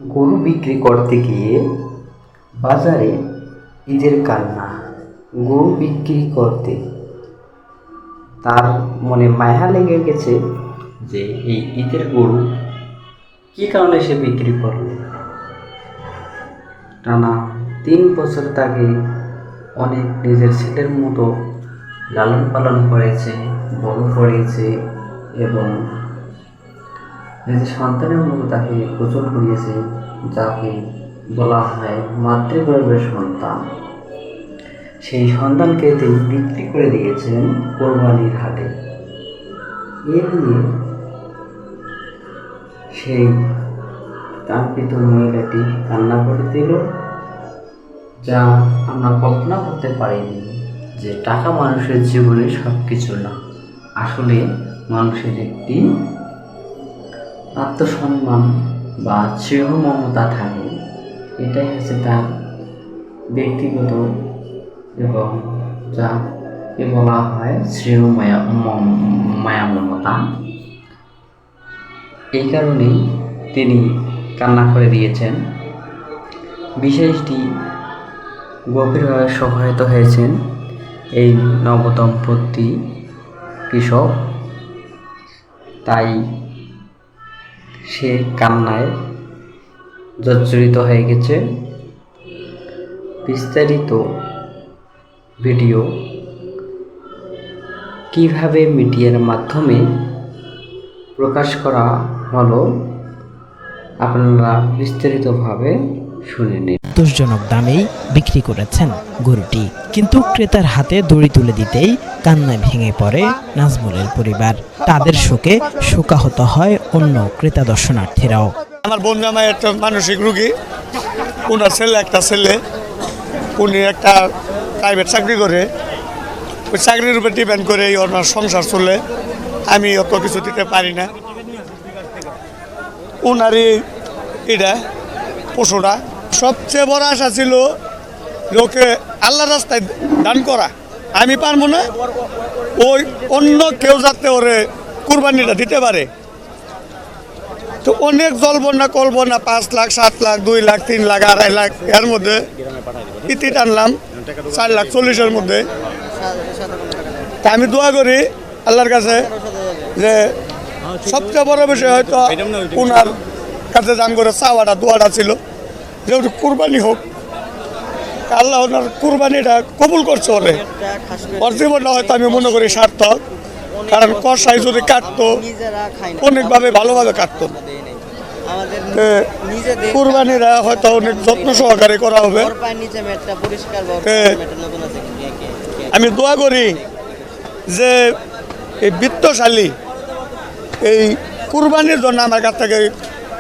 গরু বিক্রি করতে গিয়ে বাজারে ঈদের কান্না। গরু বিক্রি করতে তার মনে মায়া লেগে গেছে যে এই ঈদের গরু কী কারণে সে বিক্রি করল। টানা 3 বছর তাকে অনেক নিজের ছেলের মতো লালন পালন করেছে, বড় করেছে এবং নিজের সন্তানের মতো তাকে গোসল করিয়েছে, যাকে বলা হয় মাতৃগর্ভের সন্তান। সেই সন্তানকে তিনি বিক্রি করে দিয়েছেন কোরবানির হাটে। এ নিয়ে সেই কাঙ্ক্ষিত মহিলাটি কান্না করে দিল, যা আমরা কল্পনা করতে পারিনি যে টাকা মানুষের জীবনে সব কিছু না। আসলে মানুষের একটি আত্মসম্মান বা স্নেহ মমতা থাকে, এটাই হচ্ছে তার ব্যক্তিগত এবং যাকে বলা হয় স্নেহ মায়া মমতা। এই কারণেই তিনি কান্না করে দিয়েছেন। বিশেষটি গভীরভাবে সহায়তা হয়েছেন এই নবদম্পতি কৃষক, তাই সে কান্নায় জর্জরিত হয়ে গেছে। বিস্তারিত ভিডিও কিভাবে মিডিয়ার মাধ্যমে প্রকাশ করা হলো আপনারা বিস্তারিতভাবে শুনে নিন। সন্তোষজনক দামেই বিক্রি করেছেন গরুটি, কিন্তু ক্রেতার হাতে দড়ি তুলে দিতেই কান্নায় ভেঙে পড়ে নাজমুলের পরিবার। তাদের শোকে শোকাহত হয় অন্য ক্রেতা দর্শনার্থীরাও। আমার বোন জামাই একটা মানসিক রোগী, ওনার একটা ছেলে, উনি একটা প্রাইভেট চাকরি করে, ওই চাকরির উপর ডিপেন্ড করে ওনার সংসার চলে। আমি অত কিছু দিতে পারি না। ওনারই এটা পশুরা সবচেয়ে বড় আশা ছিল ওকে আল্লাহ রাস্তায় দান করা। আমি পারবো না, ওই অন্য কেউ যাতে ওরে কুরবানিটা দিতে পারে। তো অনেক জল্পনা কল্পনা, 5 লাখ 7 লাখ 2 লাখ 3 লাখ 2.5 লাখ, এর মধ্যে ইতি টানলাম 4,40,000-এর মধ্যে। তা আমি দোয়া করি আল্লাহর কাছে যে সবচেয়ে বড় বিষয় হয়তো ওনার কাছে দান করে চাওয়াটা দোয়াটা ছিল যে কুরবানি হোক, আল্লাহ ওনার কুরবানিটা কবুল করছে। ওর জীবনটা হয়তো আমি মনে করি সার্থক, কারণ কষাই যদি কাটতো অনেকভাবে ভালোভাবে কাটতো। কুরবানিরা হয়তো অনেক যত্ন সহকারে করা হবে। আমি দোয়া করি যে এই বিত্তশালী এই কুরবানির জন্য আমার কাছ থেকে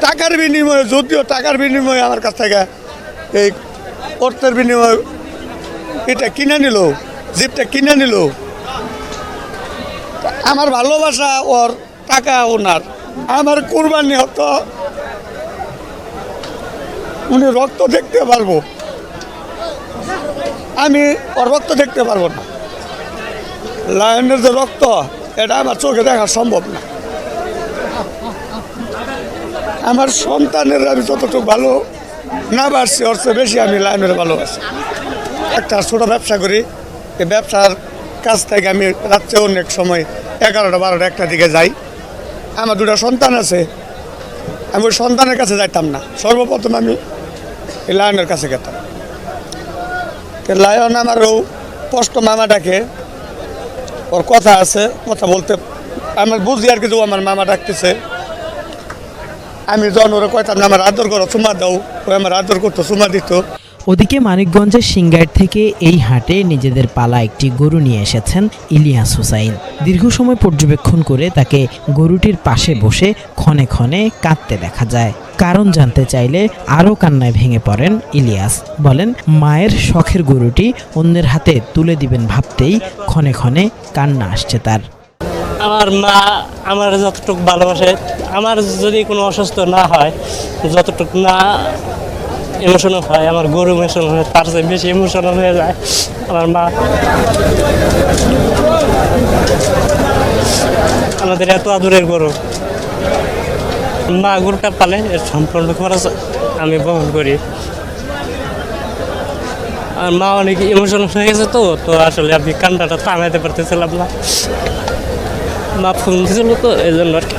টাকার বিনিময়ে, যদিও টাকার বিনিময়ে আমার কাছ থেকে এই অর্থের বিনিময়ে এটা কিনে নিল, জিপটা কিনে নিল। আমার ভালোবাসা ওর, টাকা ওনার। আমার কুরবানি হতো উনি রক্ত দেখতে পারবো, আমি ওর রক্ত দেখতে পারবো না। লায়নের যে রক্ত, এটা আমার চোখে দেখা সম্ভব না। আমার সন্তানের আমি যতটুকু ভালো না বাড়ছি, ওর চেয়ে বেশি আমি লায়নের ভালোবাসি। একটা ছোটো ব্যবসা করি, এই ব্যবসার কাছ থেকে আমি রাত্রে অনেক সময় 11টা 12টা 1টার দিকে যাই। আমার 2টা সন্তান আছে, আমি ওই সন্তানের কাছে যাইতাম না। সর্বপ্রথম আমি এই লায়নের কাছে গেতাম। লায়ন আমারও স্পষ্ট মামা ডাকে, ওর কথা আছে, কথা বলতে আমার বুঝি আর কিছু। আমার মামা ডাকতেছে, আমি যখন ওরা কইতাম না আমার আদর করো, চুমা দাও, ওই আমার আদর করতো, চুমা দিত। ওদিকে মানিকগঞ্জের সিংগাইর থেকে এই হাটে নিজেদের পালা একটি গরু নিয়ে এসেছেন ইলিয়াস হুসাইন। দীর্ঘ সময় পর্যবেক্ষণ করে তাকে গরুটির পাশে বসে ক্ষণে ক্ষণে কাঁদতে দেখা যায়। কারণ জানতে চাইলে আরও কান্নায় ভেঙে পড়েন ইলিয়াস। বলেন, মায়ের শখের গরুটি অন্যের হাতে তুলে দিবেন ভাবতেই ক্ষণে ক্ষণে কান্না আসছে তার। আমার মা আমার যতটুকু ভালোবাসে, আমার যদি কোনো অসুস্থ না হয়, যতটুকু না ইমোশনাল হয়, আমার গরু ইমোশনাল হয়, তার চেয়ে বেশি ইমোশনাল হয়ে যায় আমার মা। আমাদের এত আদরের গরু, মা গরুটা পালে এর সম্পূর্ণ খরচ আমি বহন করি। আর মা অনেক ইমোশনাল হয়ে গেছে, তো তো আসলে আমি কান্নাটা থামাইতে পারতেছিলাম না। মা ফোন দিয়েছিল তো এই জন্য আর কি।